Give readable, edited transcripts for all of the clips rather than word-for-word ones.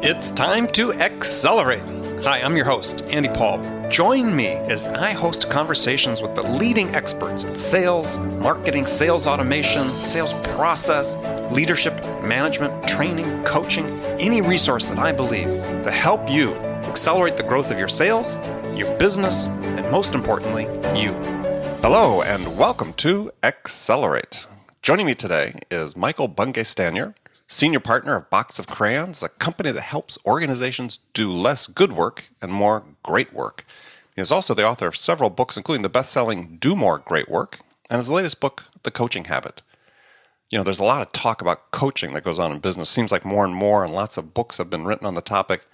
It's time to accelerate. Hi, I'm your host, Andy Paul. Join me as I host conversations with the leading experts in sales, marketing, sales automation, sales process, leadership, management, training, coaching, any resource that I believe to help you accelerate the growth of your sales, your business, and most importantly, you. Hello, and welcome to Accelerate. Joining me today is Michael Bungay Stanier, Senior Partner of Box of Crayons, a company that helps organizations do less good work and more great work. He is also the author of several books, including the best-selling Do More Great Work, and his latest book, The Coaching Habit. You know, there's a lot of talk about coaching that goes on in business. Seems like more and more, and lots of books have been written on the topic.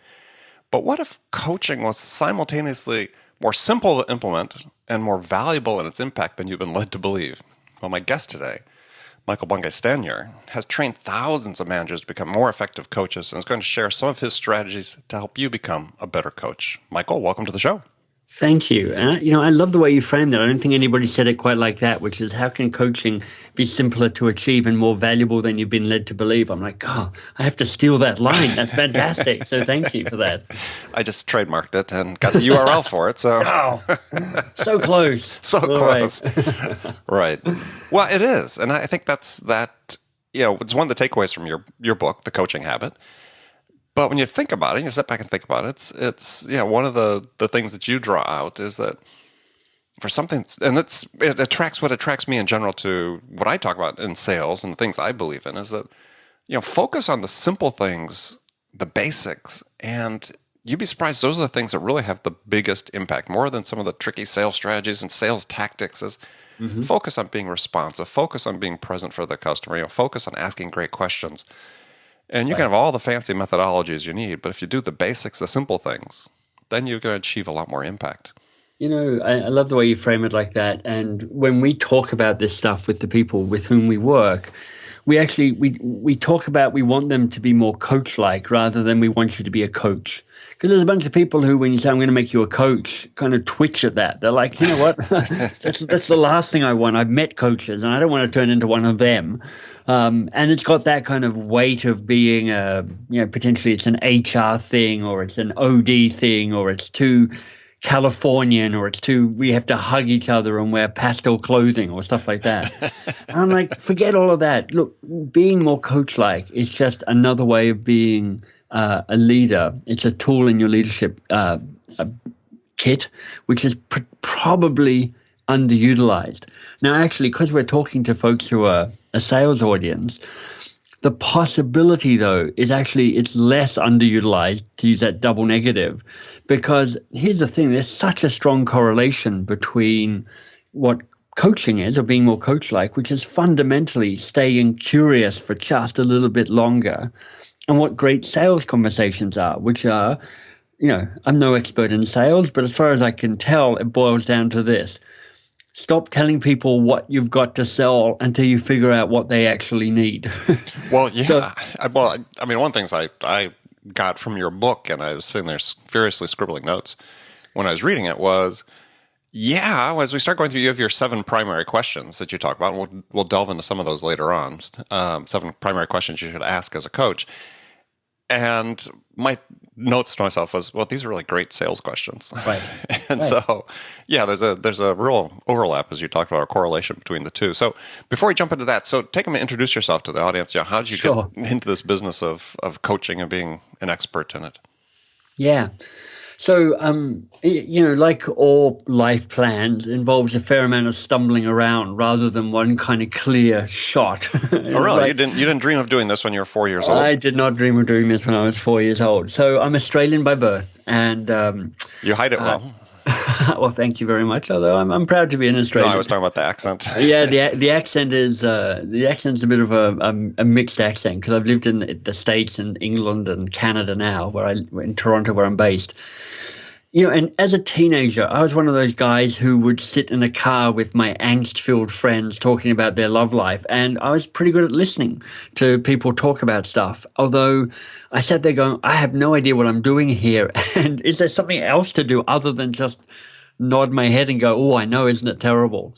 But what if coaching was simultaneously more simple to implement and more valuable in its impact than you've been led to believe? Well, my guest today, Michael Bungay Stanier, has trained thousands of managers to become more effective coaches and is going to share some of his strategies to help you become a better coach. Michael, welcome to the show. Thank you. I love the way you framed it. I don't think anybody said it quite like that, which is how can coaching be simpler to achieve and more valuable than you've been led to believe? I'm like, I have to steal that line. That's fantastic. So thank you for that. I just trademarked it and got the URL for it. So so close. So all close. Right. Well, it is. And I think it's one of the takeaways from your book, The Coaching Habit. But when you think about it, you step back and think about it, it's one of the things that you draw out is that for something, and it attracts what attracts me in general to what I talk about in sales and the things I believe in is that, focus on the simple things, the basics, and you'd be surprised those are the things that really have the biggest impact, more than some of the tricky sales strategies and sales tactics is focus on being responsive, focus on being present for the customer, focus on asking great questions. And you can have all the fancy methodologies you need, but if you do the basics, the simple things, then you're going to achieve a lot more impact. I love the way you frame it like that. And when we talk about this stuff with the people with whom we work, we talk about we want them to be more coach-like rather than we want you to be a coach. Because there's a bunch of people who, when you say, I'm going to make you a coach, kind of twitch at that. They're like, you know what? that's the last thing I want. I've met coaches, and I don't want to turn into one of them. And it's got that kind of weight of being, potentially it's an HR thing, or it's an OD thing, or it's too Californian, or we have to hug each other and wear pastel clothing or stuff like that. And I'm like, forget all of that. Look, being more coach-like is just another way of being a leader. It's a tool in your leadership kit, which is probably underutilized. Now, actually, because we're talking to folks who are a sales audience, the possibility, though, is actually it's less underutilized, to use that double negative, because here's the thing, there's such a strong correlation between what coaching is, or being more coach-like, which is fundamentally staying curious for just a little bit longer, and what great sales conversations are, which are, I'm no expert in sales, but as far as I can tell, it boils down to this. Stop telling people what you've got to sell until you figure out what they actually need. Well, yeah. One of the things I got from your book, and I was sitting there furiously scribbling notes when I was reading it, was, as we start going through, you have your 7 primary questions that you talk about, and we'll delve into some of those later on. 7 primary questions you should ask as a coach. And my notes to myself was, well, these are really great sales questions. Right. So, there's a real overlap, as you talked about, a correlation between the two. So before we jump into that, so take a minute, introduce yourself to the audience. How did you get into this business of coaching and being an expert in it? Yeah. So, like all life plans, involves a fair amount of stumbling around rather than one kind of clear shot. Oh, really? You didn't dream of doing this when you were 4 years old? I did not dream of doing this when I was 4 years old. So I'm Australian by birth, and you hide it well. Well, thank you very much. Although I'm proud to be an Australian. No, I was talking about the accent. Yeah, the accent is the accent's a bit of a mixed accent because I've lived in the States and England and Canada now, in Toronto, where I'm based. And as a teenager, I was one of those guys who would sit in a car with my angst-filled friends talking about their love life, and I was pretty good at listening to people talk about stuff. Although I sat there going, I have no idea what I'm doing here, and is there something else to do other than just nod my head and go, oh, I know, isn't it terrible?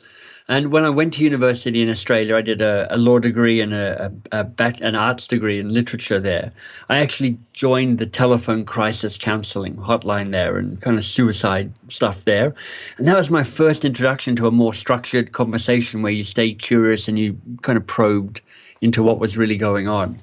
And when I went to university in Australia, I did a law degree and an arts degree in literature there. I actually joined the telephone crisis counseling hotline there and kind of suicide stuff there. And that was my first introduction to a more structured conversation where you stayed curious and you kind of probed into what was really going on.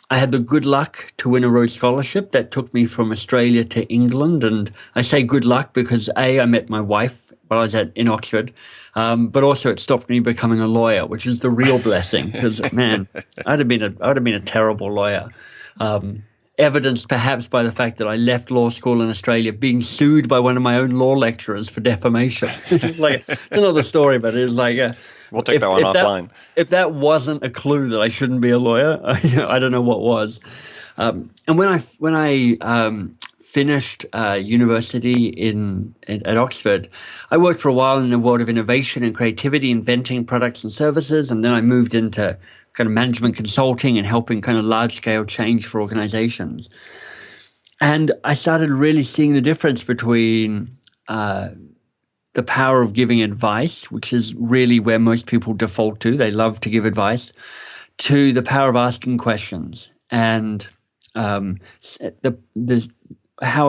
I had the good luck to win a Rhodes Scholarship that took me from Australia to England. And I say good luck because I met my wife while I was in Oxford, but also it stopped me becoming a lawyer, which is the real blessing. Because man, I'd have been a terrible lawyer. Evidenced perhaps by the fact that I left law school in Australia being sued by one of my own law lecturers for defamation. It's another story, but it's like we'll take that one offline. If that wasn't a clue that I shouldn't be a lawyer, I don't know what was. And when I finished university at Oxford, I worked for a while in the world of innovation and creativity, inventing products and services, and then I moved into kind of management consulting and helping kind of large-scale change for organizations. And I started really seeing the difference between the power of giving advice, which is really where most people default to. They love to give advice, to the power of asking questions and how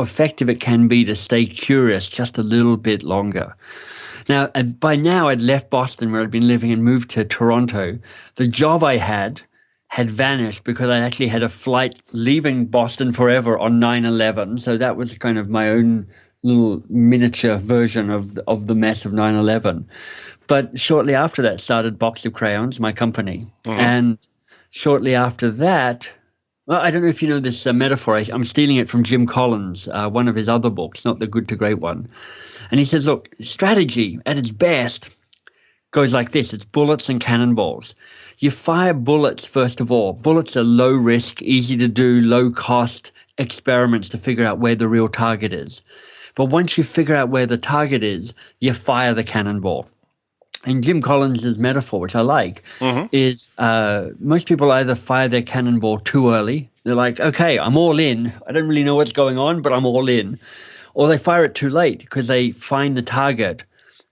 effective it can be to stay curious just a little bit longer. Now, by now, I'd left Boston, where I'd been living, and moved to Toronto. The job I had vanished because I actually had a flight leaving Boston forever on 9/11. So that was kind of my own little miniature version of the mess of 9/11. But shortly after that started Box of Crayons, my company. Mm-hmm. And shortly after that, well, I don't know if you know this metaphor. I'm stealing it from Jim Collins, one of his other books, not the Good to Great one. And he says, look, strategy at its best goes like this. It's bullets and cannonballs. You fire bullets, first of all. Bullets are low risk, easy to do, low cost experiments to figure out where the real target is. But once you figure out where the target is, you fire the cannonball. And Jim Collins' metaphor, which I like, mm-hmm. is most people either fire their cannonball too early. They're like, okay, I'm all in. I don't really know what's going on, but I'm all in. Or they fire it too late because they find the target,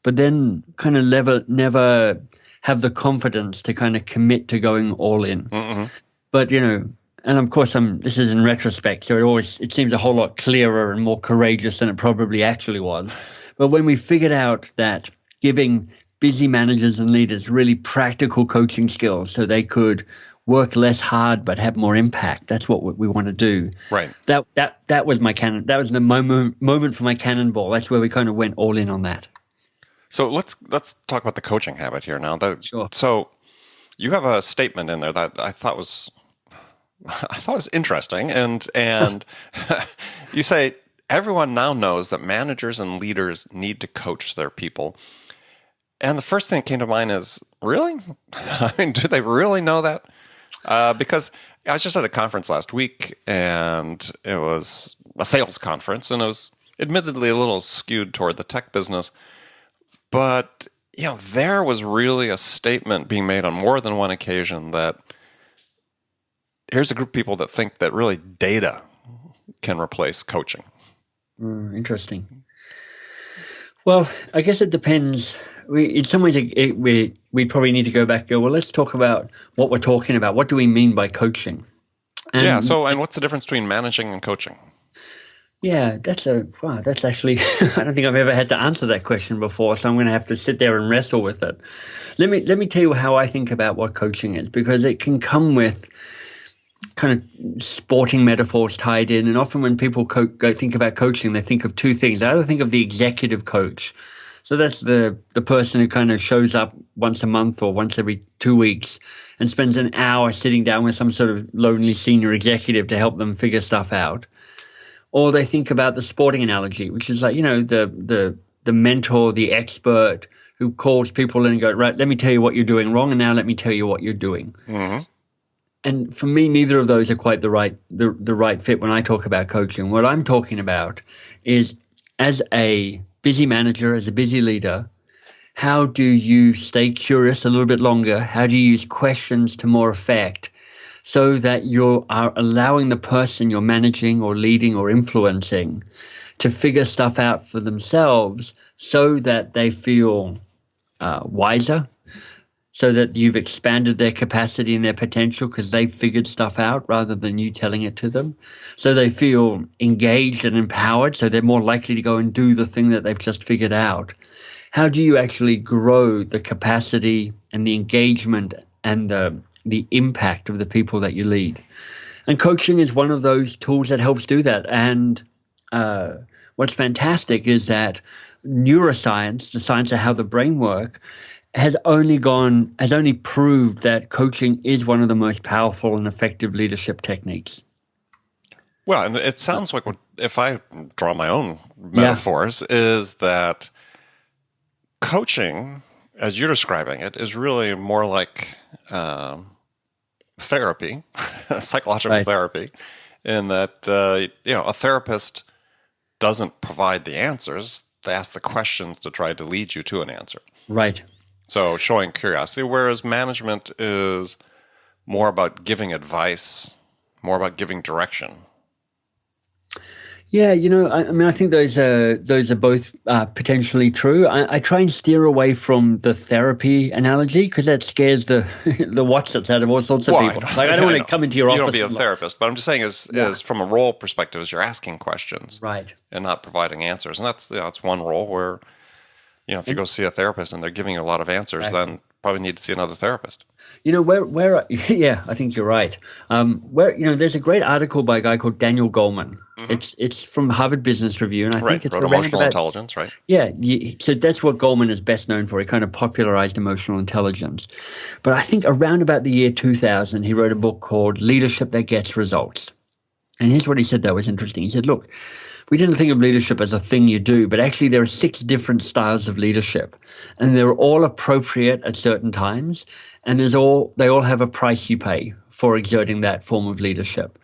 but then kind of never have the confidence to kind of commit to going all in. Mm-hmm. But, and of course, this is in retrospect, so it seems a whole lot clearer and more courageous than it probably actually was. But when we figured out that giving busy managers and leaders really practical coaching skills so they could work less hard but have more impact, that's what we want to do. Right. That was my cannon. That was the moment for my cannonball. That's where we kind of went all in on that. So let's talk about the coaching habit here now. Sure. So you have a statement in there that I thought was interesting, and you say everyone now knows that managers and leaders need to coach their people. And the first thing that came to mind is, really? I mean, do they really know that? Because I was just at a conference last week, and it was a sales conference, and it was admittedly a little skewed toward the tech business. But, there was really a statement being made on more than one occasion that here's a group of people that think that really data can replace coaching. Interesting. Well, I guess it depends. In some ways, we probably need to go back and go, well, let's talk about what we're talking about. What do we mean by coaching? And what's the difference between managing and coaching? Yeah, that's actually, I don't think I've ever had to answer that question before, so I'm going to have to sit there and wrestle with it. Let me tell you how I think about what coaching is, because it can come with kind of sporting metaphors tied in, and often when people go think about coaching, they think of two things. They either think of the executive coach. So that's the person who kind of shows up once a month or once every 2 weeks and spends an hour sitting down with some sort of lonely senior executive to help them figure stuff out. Or they think about the sporting analogy, which is like, the mentor, the expert who calls people in and goes, right, let me tell you what you're doing wrong, and now let me tell you what you're doing. Mm-hmm. And for me, neither of those are quite the right fit when I talk about coaching. What I'm talking about is, as a busy manager, as a busy leader, how do you stay curious a little bit longer? How do you use questions to more effect so that you are allowing the person you're managing or leading or influencing to figure stuff out for themselves so that they feel wiser, so that you've expanded their capacity and their potential because they've figured stuff out rather than you telling it to them. So they feel engaged and empowered, so they're more likely to go and do the thing that they've just figured out. How do you actually grow the capacity and the engagement and the impact of the people that you lead? And coaching is one of those tools that helps do that. And what's fantastic is that neuroscience, the science of how the brain works, has only proved that coaching is one of the most powerful and effective leadership techniques. Well, and it sounds like, if I draw my own metaphors, is that coaching, as you're describing it, is really more like therapy, psychological therapy, in that a therapist doesn't provide the answers; they ask the questions to try to lead you to an answer. Right. So showing curiosity, whereas management is more about giving advice, more about giving direction. Yeah, I think those are both potentially true. I try and steer away from the therapy analogy because that scares the whatsits out of all sorts of people. I don't want to come into your office. You don't be a therapist, but I'm just saying is from a role perspective, is you're asking questions, right, and not providing answers, and that's one role where if you go see a therapist and they're giving you a lot of answers, then probably need to see another therapist. I think you're right. There's a great article by a guy called Daniel Goleman. Mm-hmm. It's from Harvard Business Review, and I think it's emotional intelligence, right? Yeah. So that's what Goleman is best known for. He kind of popularized emotional intelligence. But I think around about the year 2000, he wrote a book called Leadership That Gets Results. And here's what he said that was interesting. He said, look, we didn't think of leadership as a thing you do, but actually there are 6 different styles of leadership, and they're all appropriate at certain times, and they all have a price you pay for exerting that form of leadership.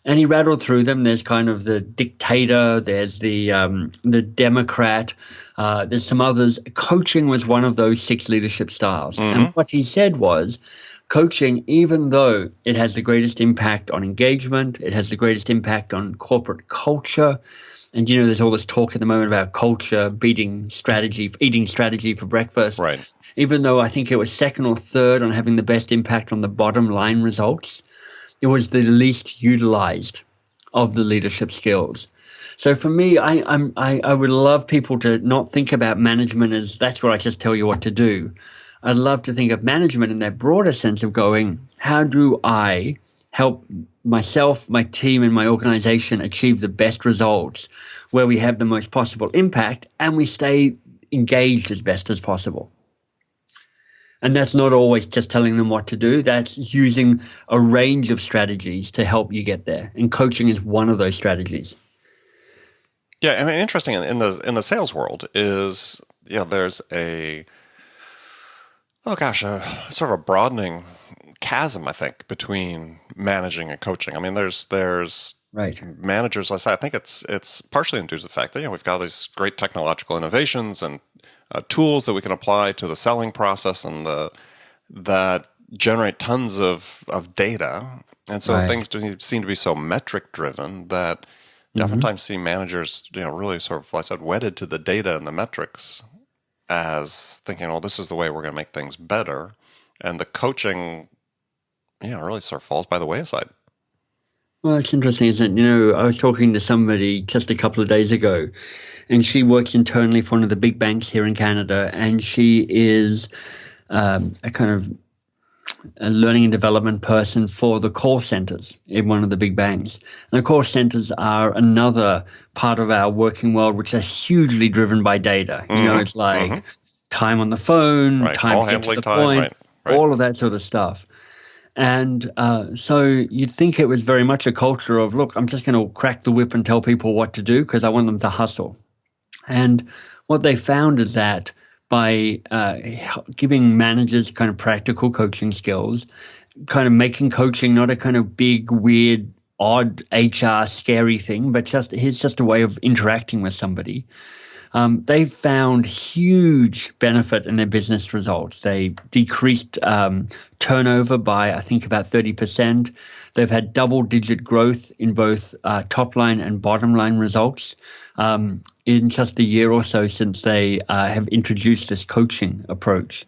And he rattled through them. There's kind of the dictator, there's the democrat, there's some others. Coaching was one of those 6 leadership styles. Mm-hmm. And what he said was, coaching, even though it has the greatest impact on engagement, it has the greatest impact on corporate culture, and there's all this talk at the moment about culture eating strategy for breakfast. Right. Even though I think it was second or third on having the best impact on the bottom line results, it was the least utilized of the leadership skills. So for me, I would love people to not think about management as that's where I just tell you what to do. I'd love to think of management in that broader sense of going, how do I help myself, my team, and my organization achieve the best results where we have the most possible impact and we stay engaged as best as possible? And that's not always just telling them what to do. That's using a range of strategies to help you get there. And coaching is one of those strategies. Yeah, I mean, interesting in the sales world is, there's sort of a broadening chasm, I think, between managing and coaching. I mean, there's right. managers. I think it's partially due to the fact that we've got these great technological innovations and tools that we can apply to the selling process and that generate tons of data, and so things seem to be so metric driven that you oftentimes see managers really sort of, like I said, wedded to the data and the metrics, as thinking, oh, this is the way we're going to make things better. And the coaching, really sort of falls by the wayside. Well, it's interesting, isn't it? I was talking to somebody just a couple of days ago, and she works internally for one of the big banks here in Canada, and she is a kind of a learning and development person for the call centers in one of the big banks. And the call centers are another part of our working world, which are hugely driven by data. It's like time on the phone, time to get to the point, all of that sort of stuff. And so you'd think it was very much a culture of, look, I'm just going to crack the whip and tell people what to do because I want them to hustle. And what they found is that by giving managers kind of practical coaching skills, kind of making coaching not a kind of big, weird, odd HR scary thing, but here's just a way of interacting with somebody. they've found huge benefit in their business results. They decreased turnover by, I think, about 30%. They've had double-digit growth in both top line and bottom line results in just a year or so since they have introduced this coaching approach.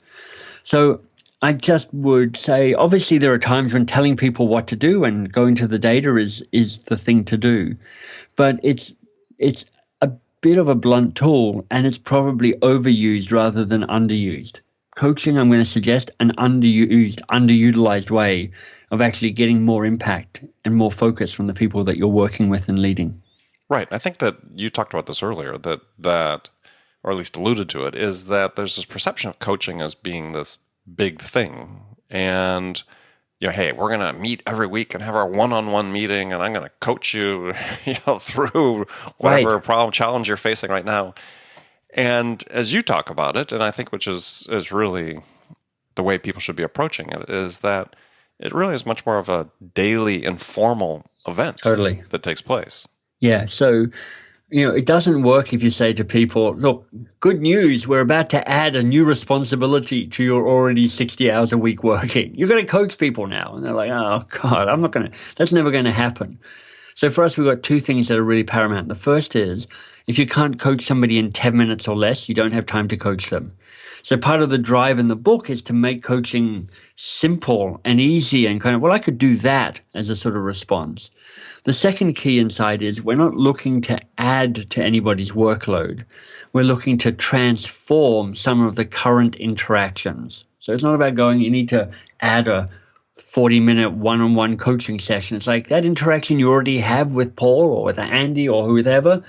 So I just would say, obviously, there are times when telling people what to do and going to the data is the thing to do, but it's a bit of a blunt tool, and it's probably overused rather than underused. Coaching, I'm going to suggest, an underutilized way of actually getting more impact and more focus from the people that you're working with and leading. Right. I think that you talked about this earlier, that or at least alluded to it, is that there's this perception of coaching as being this big thing. And, hey, we're going to meet every week and have our one-on-one meeting, and I'm going to coach you, through whatever problem, challenge you're facing right now. And as you talk about it, and I think which is really the way people should be approaching it, is that it really is much more of a daily informal event that takes place. Yeah. So, it doesn't work if you say to people, look, good news, we're about to add a new responsibility to your already 60 hours a week working. You're going to coach people now. And they're like, oh, God, that's never going to happen. So for us, we've got two things that are really paramount. The first is, if you can't coach somebody in 10 minutes or less, you don't have time to coach them. So part of the drive in the book is to make coaching simple and easy and kind of, I could do that as a sort of response. The second key insight is we're not looking to add to anybody's workload. We're looking to transform some of the current interactions. So it's not about going, you need to add a 40-minute one-on-one coaching session. It's like that interaction you already have with Paul or with Andy or whoever,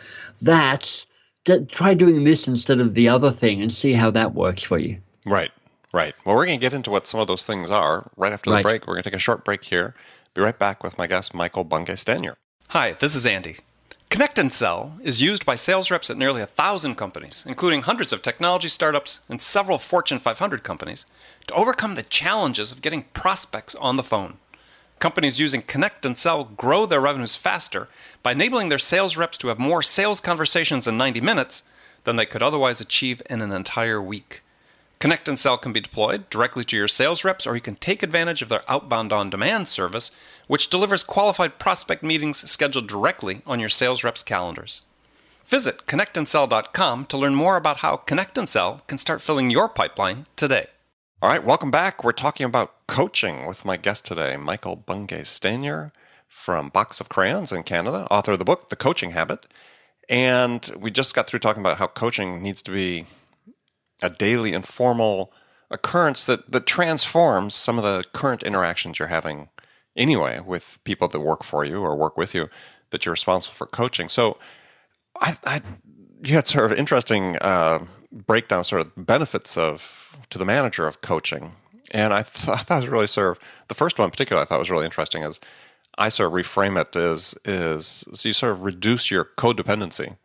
try doing this instead of the other thing and see how that works for you. Right. Well, we're going to get into what some of those things are right after the break. We're going to take a short break here. Be right back with my guest, Michael Bungay Stanier. Hi, this is Andy. Connect and Sell is used by sales reps at nearly 1,000 companies, including hundreds of technology startups and several Fortune 500 companies, to overcome the challenges of getting prospects on the phone. Companies using Connect and Sell grow their revenues faster by enabling their sales reps to have more sales conversations in 90 minutes than they could otherwise achieve in an entire week. Connect and Sell can be deployed directly to your sales reps, or you can take advantage of their outbound on-demand service, which delivers qualified prospect meetings scheduled directly on your sales reps' calendars. Visit connectandsell.com to learn more about how Connect and Sell can start filling your pipeline today. All right, welcome back. We're talking about coaching with my guest today, Michael Bungay Stanier from Box of Crayons in Canada, author of the book, The Coaching Habit. And we just got through talking about how coaching needs to be a daily informal occurrence that transforms some of the current interactions you're having anyway with people that work for you or work with you that you're responsible for coaching. So you had sort of interesting breakdown, sort of benefits to the manager of coaching. And I thought it was really the first one in particular I thought was really interesting is I sort of reframe it as so you sort of reduce your codependency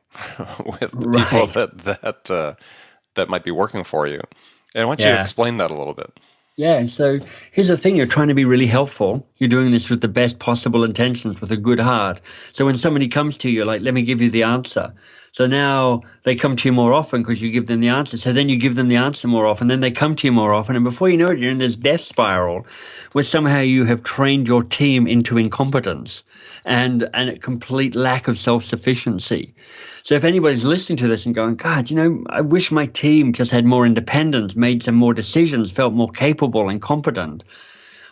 with the people that might be working for you. And why don't you explain that a little bit? Yeah, so here's the thing. You're trying to be really helpful. You're doing this with the best possible intentions, with a good heart. So when somebody comes to you, you're like, let me give you the answer. So now they come to you more often because you give them the answer. So then you give them the answer more often. Then they come to you more often. And before you know it, you're in this death spiral where somehow you have trained your team into incompetence and a complete lack of self-sufficiency. So if anybody's listening to this and going, God, I wish my team just had more independence, made some more decisions, felt more capable and competent.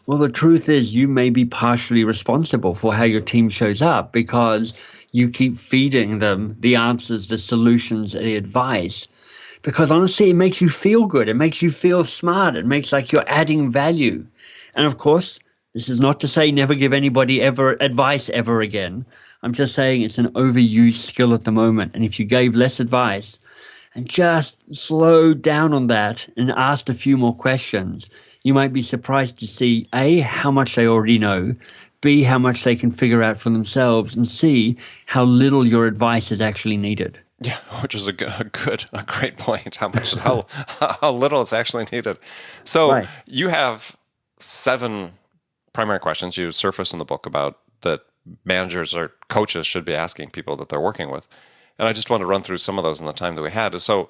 Well, the truth is you may be partially responsible for how your team shows up because you keep feeding them the answers, the solutions, the advice. Because honestly, it makes you feel good. It makes you feel smart. It makes like you're adding value. And of course, this is not to say never give anybody advice ever again. I'm just saying it's an overused skill at the moment. And if you gave less advice and just slowed down on that and asked a few more questions, you might be surprised to see, A, how much they already know, B, how much they can figure out for themselves, and C, how little your advice is actually needed. Yeah, which is a great point. How little is actually needed. So you have 7 primary questions you surface in the book about that managers or coaches should be asking people that they're working with. And I just want to run through some of those in the time that we had. So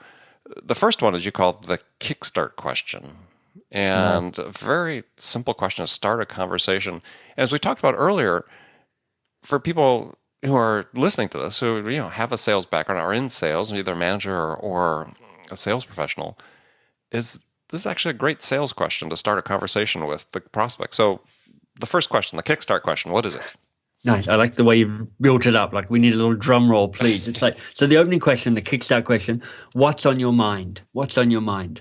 the first one is you called the kickstart question. And a very simple question to start a conversation. As we talked about earlier, for people who are listening to this, who have a sales background, are in sales, either a manager or a sales professional, this is actually a great sales question to start a conversation with the prospect. So the first question, the kickstart question, what is it? Nice. I like the way you've built it up. Like, we need a little drum roll, please. It's like, so the opening question, the kickstart question, what's on your mind? What's on your mind?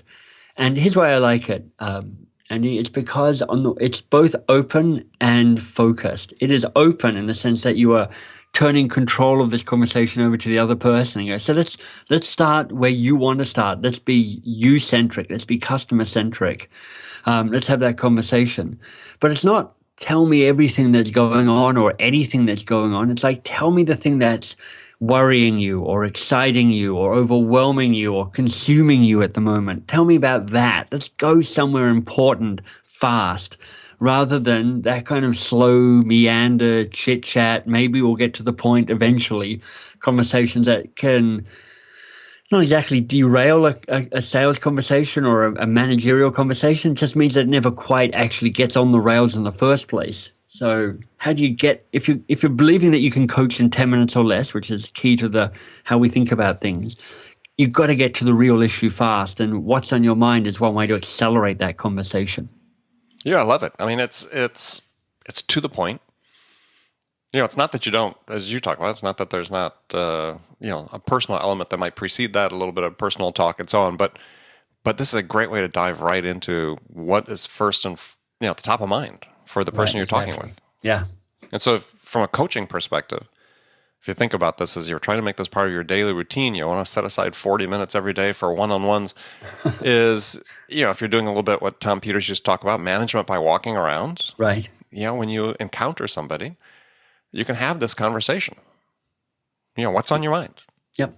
And here's why I like it, Andy. It's because it's both open and focused. It is open in the sense that you are turning control of this conversation over to the other person and go, so let's start where you want to start. Let's be you-centric. Let's be customer-centric. Let's have that conversation. But it's not tell me everything that's going on or anything that's going on. It's like, tell me the thing that's worrying you or exciting you or overwhelming you or consuming you at the moment. Tell me about that. Let's go somewhere important fast, rather than that kind of slow meander chit chat. Maybe we'll get to the point eventually. Conversations that can not exactly derail a sales conversation or a managerial conversation. It just means that it never quite actually gets on the rails in the first place. So how do you get, if you're believing that you can coach in 10 minutes or less, which is key to how we think about things, you've got to get to the real issue fast. And what's on your mind is one way to accelerate that conversation. Yeah, I love it. I mean, it's to the point. It's not that you don't, as you talk about, it's not that there's not, a personal element that might precede that, a little bit of personal talk and so on. But this is a great way to dive right into what is first and, at the top of mind for the person you're talking with. Yeah. And so from a coaching perspective, if you think about this as you're trying to make this part of your daily routine, you want to set aside 40 minutes every day for one-on-ones is, if you're doing a little bit what Tom Peters used to talk about, management by walking around. Right. When you encounter somebody, you can have this conversation. What's on your mind? Yep.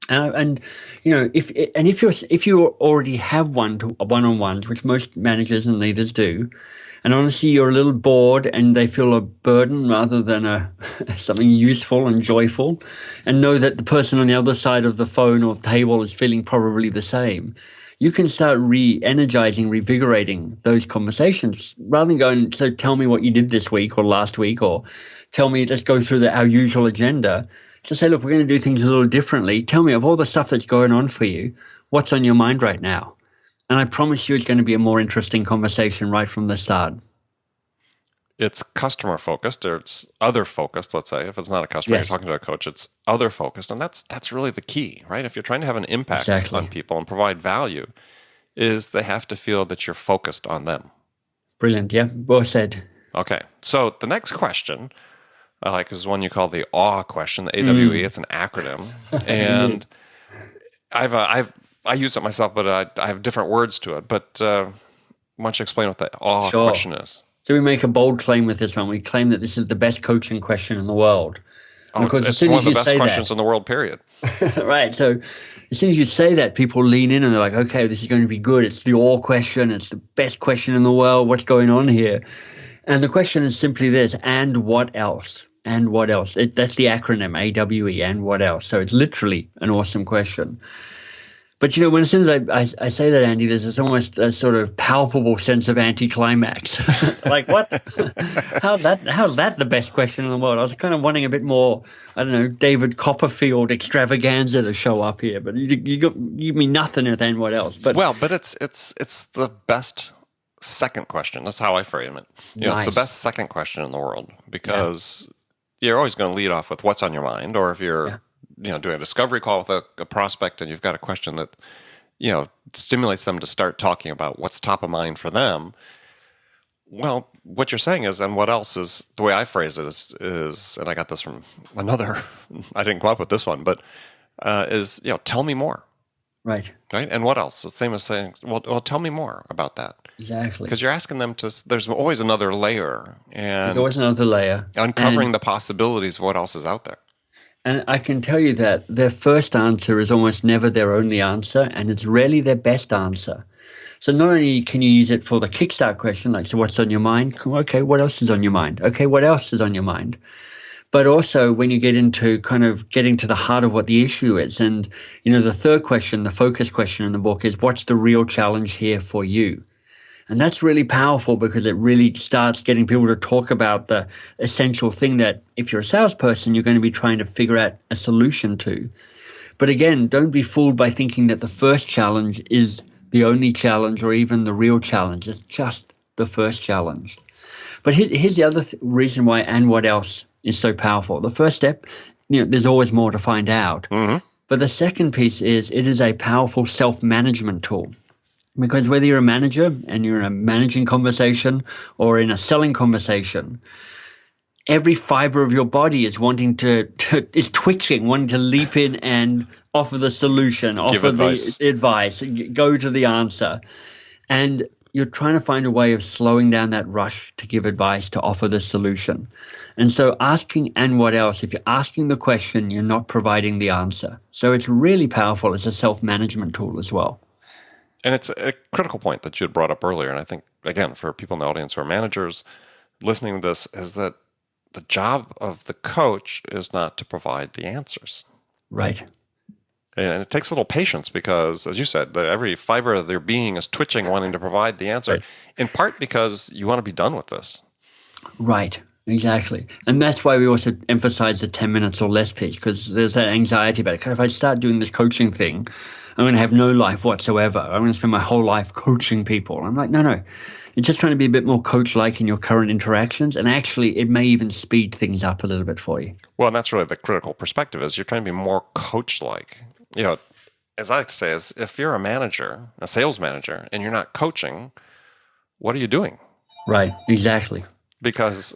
If you already have one-on-ones, which most managers and leaders do, and honestly you're a little bored and they feel a burden rather than something useful and joyful, and know that the person on the other side of the phone or the table is feeling probably the same, you can start re-energizing, revigorating those conversations rather than going, so tell me what you did this week or last week, or tell me, let's go through our usual agenda. Just say, look, we're going to do things a little differently. Tell me, of all the stuff that's going on for you, what's on your mind right now? And I promise you it's going to be a more interesting conversation right from the start. It's customer focused, or it's other focused, let's say. If it's not a customer, Yes. You're talking to a coach, it's other focused. And that's really the key, right? If you're trying to have an impact on people and provide value, is they have to feel that you're focused on them. Brilliant. Yeah, well said. Okay. So the next question I like is one you call the AWE question, the AWE. It's an acronym. And I use it myself, but I have different words to it. But why don't you explain what the AWE question is? So we make a bold claim with this one. We claim that this is the best coaching question in the world. And It's one of the best questions in the world, period. Right. So as soon as you say that, people lean in and they're like, okay, this is going to be good. It's the AWE question. It's the best question in the world. What's going on here? And the question is simply this: and what else? And what else? That's the acronym AWE, and what else? So it's literally an awesome question. But, as soon as I say that, Andy, there's almost a sort of palpable sense of anticlimax. Like, what? How's that the best question in the world? I was kind of wanting a bit more, I don't know, David Copperfield extravaganza to show up here. But you give me nothing and then what else? But it's the best second question. That's how I frame it. Nice. It's the best second question in the world, because you're always going to lead off with what's on your mind, or if you're doing a discovery call with a prospect and you've got a question that stimulates them to start talking about what's top of mind for them. Well, what you're saying is, and what else is, the way I phrase it is, and I got this from another, I didn't come up with this one, but is, tell me more. Right. And what else? It's the same as saying, well, tell me more about that. Exactly. Because you're asking them there's always another layer. And there's always another layer. Uncovering the possibilities of what else is out there. And I can tell you that their first answer is almost never their only answer, and it's rarely their best answer. So not only can you use it for the kickstart question, like, so what's on your mind? Okay, what else is on your mind? Okay, what else is on your mind? but also when you get into kind of getting to the heart of what the issue is. And, the third question, the focus question in the book is, what's the real challenge here for you? And that's really powerful because it really starts getting people to talk about the essential thing that if you're a salesperson, you're going to be trying to figure out a solution to. But again, don't be fooled by thinking that the first challenge is the only challenge or even the real challenge. It's just the first challenge. But here's the other reason why and what else is so powerful. The first step, there's always more to find out. Mm-hmm. But the second piece is it is a powerful self-management tool. Because whether you're a manager and you're in a managing conversation or in a selling conversation, every fiber of your body is is twitching, wanting to leap in and offer the solution, offer the advice, go to the answer. And you're trying to find a way of slowing down that rush to give advice, to offer the solution. And so asking and what else, if you're asking the question, you're not providing the answer. So it's really powerful as a self-management tool as well. And it's a critical point that you had brought up earlier. And I think, again, for people in the audience who are managers listening to this, is that the job of the coach is not to provide the answers. Right. And it takes a little patience because, as you said, that every fiber of their being is twitching, wanting to provide the answer, right. In part because you want to be done with this. Right. Exactly. And that's why we also emphasize the 10 minutes or less piece, because there's that anxiety about it. If I start doing this coaching thing, I'm going to have no life whatsoever. I'm going to spend my whole life coaching people. I'm like, no. You're just trying to be a bit more coach-like in your current interactions. And actually, it may even speed things up a little bit for you. Well, and that's really the critical perspective is you're trying to be more coach-like. As I like to say, is if you're a manager, a sales manager, and you're not coaching, what are you doing? Right. Exactly. Because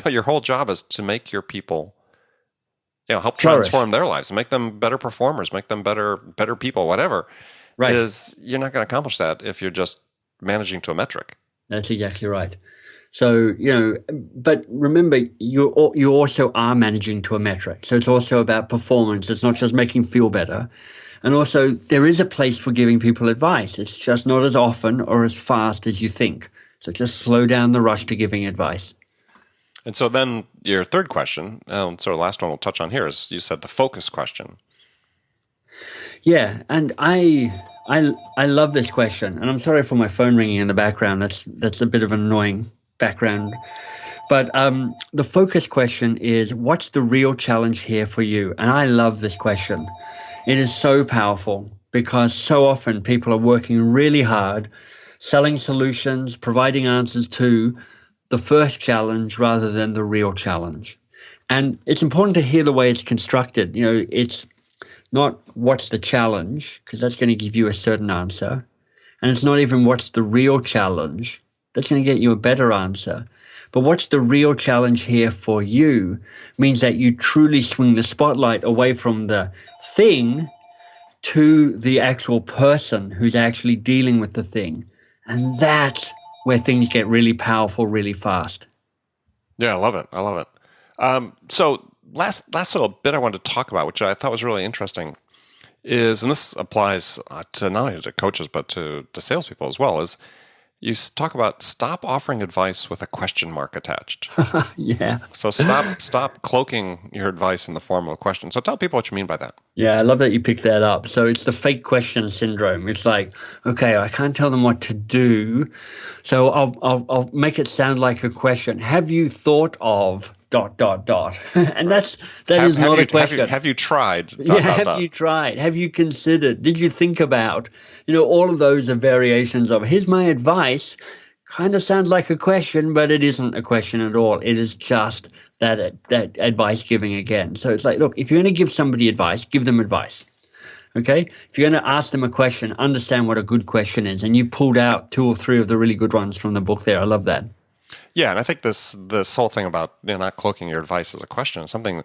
your whole job is to make your people help flourish. Transform their lives, make them better performers, make them better people, whatever. Right. You're not going to accomplish that if you're just managing to a metric. That's exactly right. So, but remember, you also are managing to a metric. So it's also about performance. It's not just making feel better. And also there is a place for giving people advice. It's just not as often or as fast as you think. So just slow down the rush to giving advice. And so then your third question, sort of the last one we'll touch on here, is you said the focus question. Yeah, and I love this question, and I'm sorry for my phone ringing in the background. That's a bit of an annoying background. But the focus question is, what's the real challenge here for you? And I love this question. It is so powerful because so often people are working really hard, selling solutions, providing answers to the first challenge rather than the real challenge. And it's important to hear the way it's constructed. It's not what's the challenge, because that's going to give you a certain answer. And it's not even what's the real challenge. That's going to get you a better answer. But what's the real challenge here for you means that you truly swing the spotlight away from the thing to the actual person who's actually dealing with the thing. And that's where things get really powerful really fast. Yeah, I love it. So last little bit I wanted to talk about, which I thought was really interesting, is, and this applies to not only to coaches but to salespeople as well, is you talk about stop offering advice with a question mark attached. Yeah. So stop cloaking your advice in the form of a question. So tell people what you mean by that. Yeah, I love that you picked that up. So it's the fake question syndrome. It's like, okay, I can't tell them what to do, so I'll make it sound like a question. Have you thought of ... And that is not a question. Have you tried? Have you tried? Have you considered? Did you think about? All of those are variations of, here's my advice. Kind of sounds like a question, but it isn't a question at all. It is just that advice giving again. So it's like, look, if you're going to give somebody advice, give them advice. Okay? If you're going to ask them a question, understand what a good question is. And you pulled out 2 or 3 of the really good ones from the book there. I love that. Yeah, and I think this whole thing about not cloaking your advice as a question is something.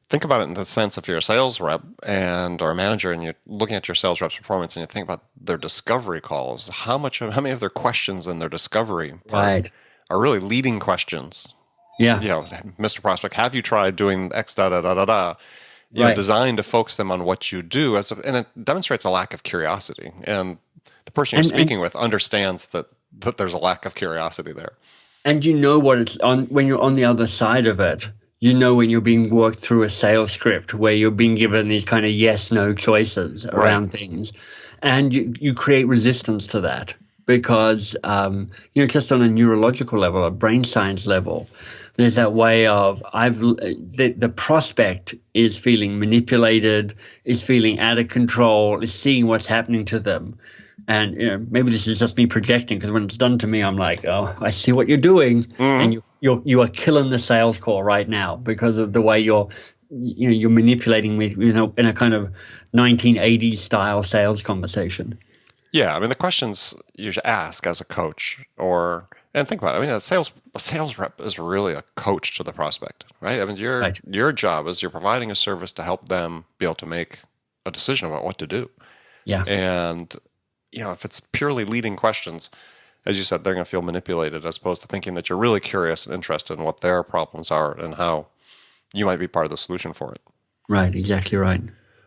Think about it in the sense if you're a sales rep or a manager and you're looking at your sales rep's performance and you think about their discovery calls, how many of their questions in their discovery part are really leading questions. Yeah. Mr. Prospect, have you tried doing X designed to focus them on what you do and it demonstrates a lack of curiosity. And the person you're speaking with understands that there's a lack of curiosity there. And what it's on when you're on the other side of it. you know when you're being worked through a sales script where you're being given these kind of yes/no choices around things, and you create resistance to that because just on a neurological level, a brain science level, there's that way of the prospect is feeling manipulated, is feeling out of control, is seeing what's happening to them. And maybe this is just me projecting, because when it's done to me, I'm like, oh, I see what you're doing, and you are killing the sales call right now because of the way you're manipulating me, in a kind of 1980s style sales conversation. Yeah, I mean, the questions you should ask as a coach, and think about it. I mean, a sales rep is really a coach to the prospect, right? I mean, your job is you're providing a service to help them be able to make a decision about what to do. Yeah, and if it's purely leading questions, as you said, they're going to feel manipulated as opposed to thinking that you're really curious and interested in what their problems are and how you might be part of the solution for it. Right, exactly right.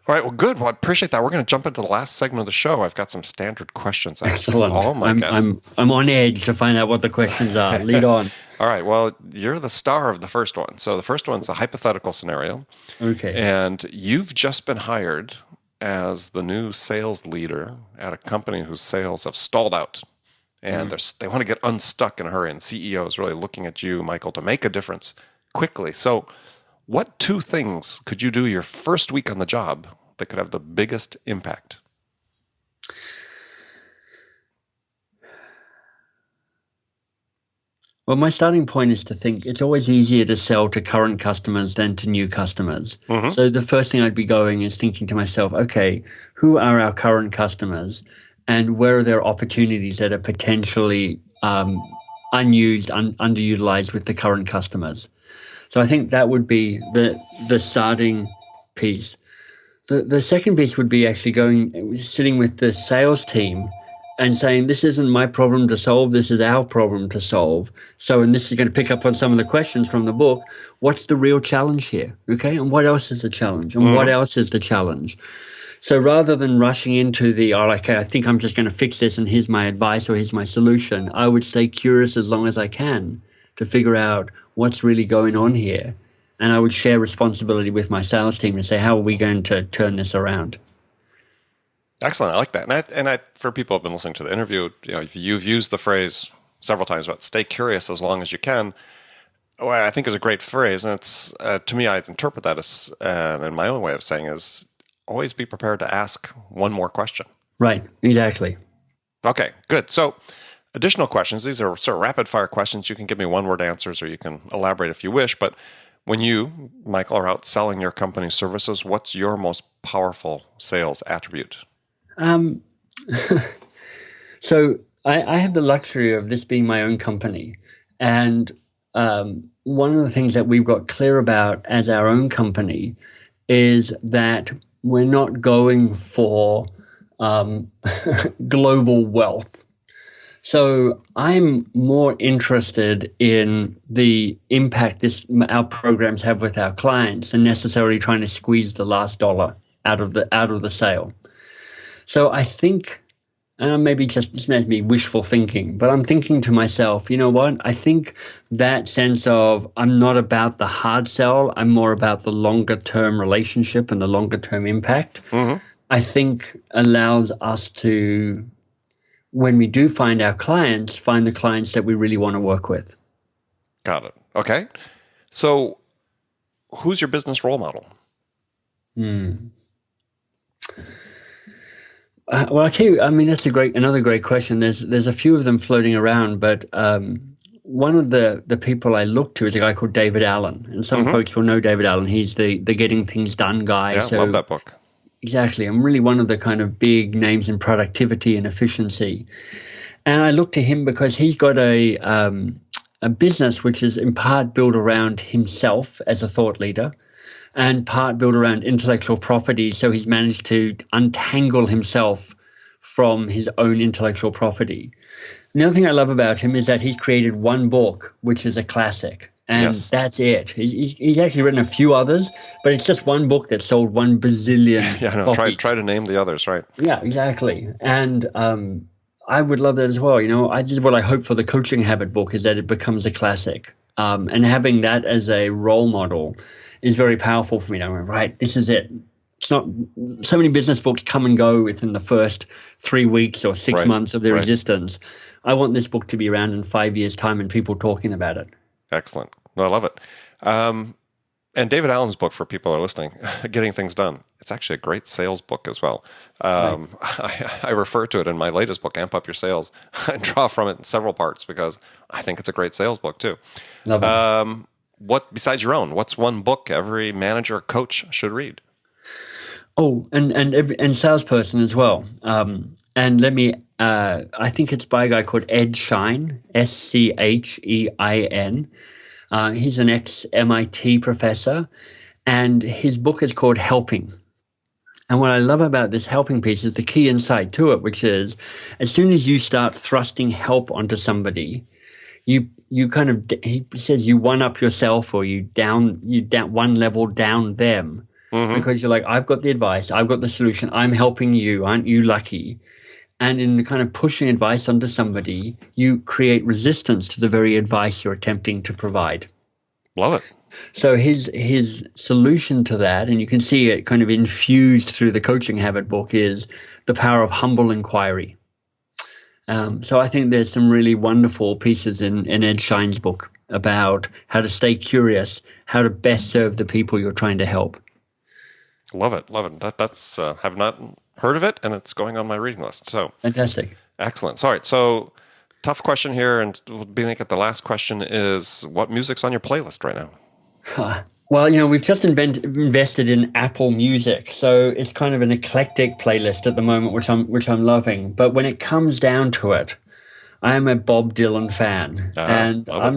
All right, well, good. Well, I appreciate that. We're going to jump into the last segment of the show. I've got some standard questions. Excellent. All my guests. I'm on edge to find out what the questions are. Lead on. All right, well, you're the star of the first one. So the first one's a hypothetical scenario. Okay. And you've just been hired as the new sales leader at a company whose sales have stalled out. And they want to get unstuck in a hurry. And the CEO is really looking at you, Michael, to make a difference quickly. So what 2 things could you do your first week on the job that could have the biggest impact? Well, my starting point is to think it's always easier to sell to current customers than to new customers. So the first thing I'd be going is thinking to myself, okay, who are our current customers and where are there opportunities that are potentially unused, underutilized with the current customers? So I think that would be the starting piece. The second piece would be actually sitting with the sales team and saying, this isn't my problem to solve, this is our problem to solve. So, and this is going to pick up on some of the questions from the book. What's the real challenge here? Okay, and what else is the challenge? And what else is the challenge? So rather than rushing into I think I'm just going to fix this and here's my advice or here's my solution, I would stay curious as long as I can to figure out what's really going on here. And I would share responsibility with my sales team to say, how are we going to turn this around? Excellent. I like that. And I for people who've been listening to the interview, you've used the phrase several times about stay curious as long as you can. Well, I think is a great phrase. And it's, to me, I interpret that as, in my own way of saying is, always be prepared to ask one more question. Right. Exactly. Okay, good. So additional questions. These are sort of rapid fire questions. You can give me one-word answers or you can elaborate if you wish. But when you, Michael, are out selling your company's services, what's your most powerful sales attribute? So I have the luxury of this being my own company. And one of the things that we've got clear about as our own company is that we're not going for global wealth. So I'm more interested in the impact our programs have with our clients than necessarily trying to squeeze the last dollar out of the sale. So I think, maybe this may be wishful thinking, but I'm thinking to myself, you know what? I think that sense of I'm not about the hard sell, I'm more about the longer term relationship and the longer term impact, I think allows us to, when we do find our clients, find the clients that we really want to work with. Got it. Okay. So who's your business role model? Well, I'll tell you, I mean, that's another great question. There's a few of them floating around, but one of the people I look to is a guy called David Allen. And some folks will know David Allen. He's the Getting Things Done guy. Yeah, love that book. Exactly. I'm really one of the kind of big names in productivity and efficiency. And I look to him because he's got a business which is in part built around himself as a thought leader, and part built around intellectual property. So he's managed to untangle himself from his own intellectual property. The other thing I love about him is that he's created one book, which is a classic. And that's it. He's actually written a few others, but it's just one book that sold 1 bazillion copies. Try to name the others, right? Yeah, exactly. And I would love that as well. This is what I hope for the Coaching Habit book, is that it becomes a classic. And having that as a role model is very powerful for me. I went, right, this is it. It's not so many business books come and go within the first 3 weeks or 6 months of their existence. I want this book to be around in 5 years' time and people talking about it. Excellent. Well, I love it. And David Allen's book, for people who are listening, Getting Things Done, it's actually a great sales book as well. I refer to it in my latest book, Amp Up Your Sales. I draw from it in several parts because I think it's a great sales book too. Love it. What, besides your own, what's one book every manager or coach should read? Oh, and salesperson as well. And let me, I think it's by a guy called Ed Schein, Schein. He's an ex-MIT professor, and his book is called Helping. And what I love about this helping piece is the key insight to it, which is as soon as you start thrusting help onto somebody, you kind of, he says you one up yourself, or you down one level down them. Mm-hmm. Because you're like, I've got the advice, I've got the solution, I'm helping you, aren't you lucky? And in kind of pushing advice onto somebody, you create resistance to the very advice you're attempting to provide. Love it. So his solution to that, and you can see it kind of infused through the Coaching Habit book, is the power of humble inquiry. So I think there's some really wonderful pieces in Ed Schein's book about how to stay curious, how to best serve the people you're trying to help. Love it. That's have not heard of it, and it's going on my reading list. So fantastic. Excellent. All right. So tough question here, and we'll be making it the last question is, what music's on your playlist right now? Well, we've just invested in Apple Music, so it's kind of an eclectic playlist at the moment, which I'm loving. But when it comes down to it, I am a Bob Dylan fan, and I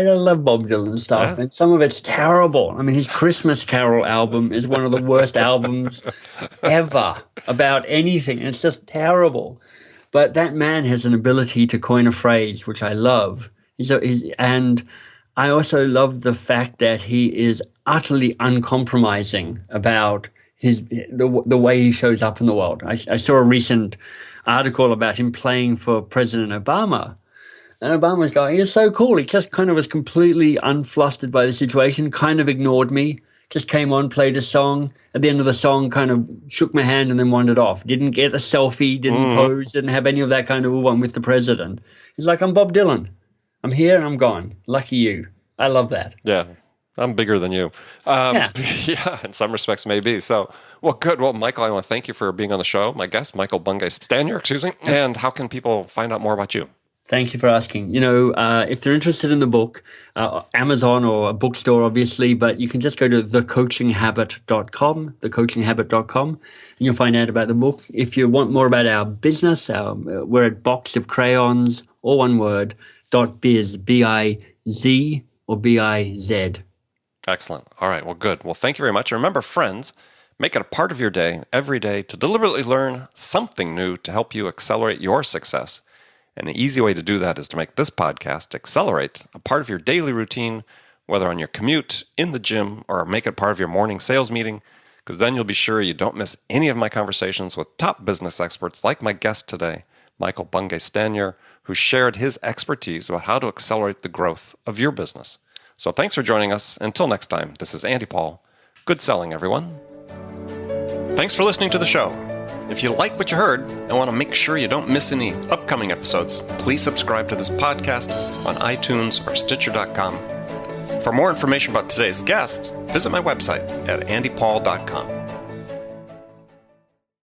love Bob Dylan stuff, and some of it's terrible. I mean, his Christmas Carol album is one of the worst albums ever about anything. It's just terrible. But that man has an ability to coin a phrase, which I love. And I also love the fact that he is utterly uncompromising about the way he shows up in the world. I saw a recent article about him playing for President Obama. And Obama's going, "You're so cool." He just kind of was completely unflustered by the situation, kind of ignored me, just came on, played a song. At the end of the song, kind of shook my hand and then wandered off. Didn't get a selfie, didn't pose, didn't have any of that kind of one with the president. He's like, "I'm Bob Dylan. I'm here and I'm gone. Lucky you." I love that. Yeah. I'm bigger than you. Yeah, in some respects, maybe. So, well, good. Well, Michael, I want to thank you for being on the show. My guest, Michael Bungay Stanier, And how can people find out more about you? Thank you for asking. If they're interested in the book, Amazon or a bookstore, obviously, but you can just go to thecoachinghabit.com, and you'll find out about the book. If you want more about our business, we're at Box of Crayons, all one word, .biz, B-I-Z or B-I-Z. Excellent. All right. Well, good. Well, thank you very much. And remember, friends, make it a part of your day, every day, to deliberately learn something new to help you accelerate your success. And an easy way to do that is to make this podcast, Accelerate, a part of your daily routine, whether on your commute, in the gym, or make it part of your morning sales meeting, because then you'll be sure you don't miss any of my conversations with top business experts like my guest today, Michael Bungay Stanier, who shared his expertise about how to accelerate the growth of your business. So thanks for joining us. Until next time, this is Andy Paul. Good selling, everyone. Thanks for listening to the show. If you like what you heard and want to make sure you don't miss any upcoming episodes, please subscribe to this podcast on iTunes or Stitcher.com. For more information about today's guest, visit my website at andypaul.com.